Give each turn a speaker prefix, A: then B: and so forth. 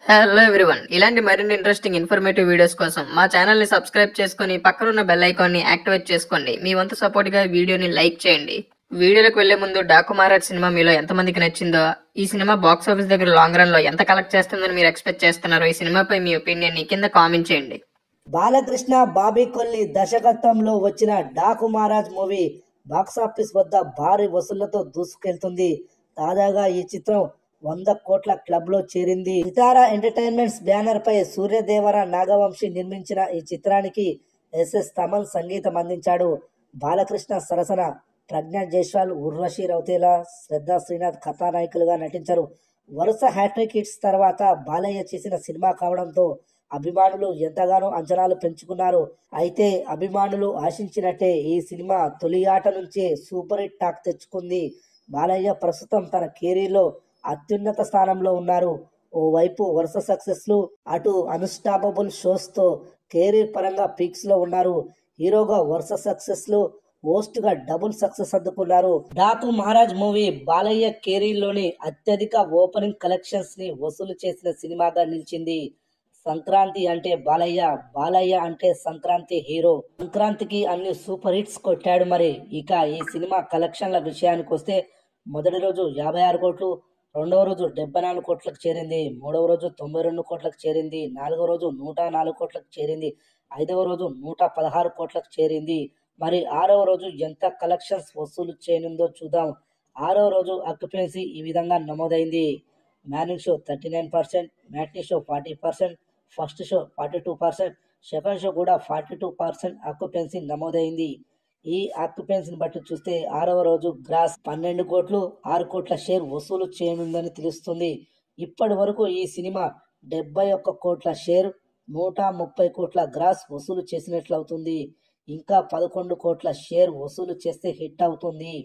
A: Hello everyone, ఇలాంటి మరిన్ని interesting informative videos కోసం మా ఛానల్ ని సబ్స్క్రైబ్ చేసుకుని పక్కనున్న బెల్ ఐకాన్ ని యాక్టివేట్ చేసుకోండి. మీ వంతు సపోర్ట్ గా వీడియోని లైక్ చేయండి. వీడియోలోకి వెళ్లే ముందు డాకు మహారాజ్ సినిమా మీలో ఎంతమందికి నచ్చిందో, ఈ సినిమా బాక్స్ ఆఫీస్ దగ్గర లాంగ్ రన్ లో ఎంత కలెక్ట్ చేస్తుందని మీరు ఎక్స్పెక్ట్ చేస్తున్నారో, ఈ సినిమాపై మీ ఒపీనియన్ ని కింద కామెంట్ చేయండి.
B: బాలకృష్ణ బాబీ కొల్లి దర్శకత్వంలో వచ్చిన డాకు మహారాజ్ మూవీ బాక్సాఫీస్ వద్ద భారీ వసూళ్లతో దూసుకెళ్తుంది. తాజాగా ఈ చిత్రం 100 కోట్ల క్లబ్ లో చేరింది. సితారా ఎంటర్టైన్మెంట్స్ బ్యానర్ పై సూర్యదేవర నాగవంశి నిర్మించిన ఈ చిత్రానికి ఎస్ఎస్ తమన్ సంగీతం అందించాడు. బాలకృష్ణ సరసన ప్రజ్ఞా జైస్వాల్, ఉర్వశి రౌతేలా, శ్రద్ధా శ్రీనాథ్ కథానాయకులుగా నటించారు. వరుస హ్యాట్రిక్ హిట్స్ తర్వాత బాలయ్య చేసిన సినిమా కావడంతో అభిమానులు ఎంతగానో అంచనాలు పెంచుకున్నారు. అయితే అభిమానులు ఆశించినట్టే ఈ సినిమా తొలి ఆట నుంచే సూపర్ హిట్ టాక్ తెచ్చుకుంది. బాలయ్య ప్రస్తుతం తన కెరీర్లో అత్యున్నత స్థానంలో ఉన్నారు. ఓవైపు వరుస సక్సెస్లు, అటు అన్స్టాపబుల్ షోస్ తో కెరీర్ పరంగా పీక్స్ లో ఉన్నారు. హీరోగా వరుస సక్సెస్లు, హోస్ట్ గా డబుల్ సక్సెస్ అందుకున్నారు. డాకు మహారాజ్ మూవీ బాలయ్య కెరీర్ లోని అత్యధిక ఓపెనింగ్ కలెక్షన్స్ ని వసూలు చేసిన సినిమాగా నిలిచింది. సంక్రాంతి అంటే బాలయ్య, బాలయ్య అంటే సంక్రాంతి హీరో. సంక్రాంతికి అన్ని సూపర్ హిట్స్ కొట్టాడు. మరి ఇక ఈ సినిమా కలెక్షన్ల విషయానికి వస్తే మొదటి రోజు 56 కోట్లు, రెండవ రోజు 74 కోట్లకు చేరింది, మూడవ రోజు 92 కోట్లకు చేరింది, నాలుగవ రోజు 104 కోట్లకు చేరింది, ఐదవ రోజు 116 కోట్లకు చేరింది. మరి ఆరవ రోజు ఎంత కలెక్షన్స్ వసూలు చేయనుందో చూద్దాం. ఆరవ రోజు ఆక్యుపెన్సీ ఈ విధంగా నమోదైంది. Morning show 39%, matinee show 40%, first show 42%, second show కూడా 42% ఆక్యుపెన్సీ నమోదైంది. ఈ ఆక్యుపెన్సీని బట్టి చూస్తే ఆరవ రోజు గ్రాస్ 12 కోట్లు, 6 కోట్ల షేర్ వసూలు చేయనుందని తెలుస్తుంది. ఇప్పటి వరకు ఈ సినిమా 71 కోట్ల షేర్, 130 కోట్ల గ్రాస్ వసూలు చేసినట్లవుతుంది. ఇంకా 11 కోట్ల షేర్ వసూలు చేస్తే హిట్ అవుతుంది.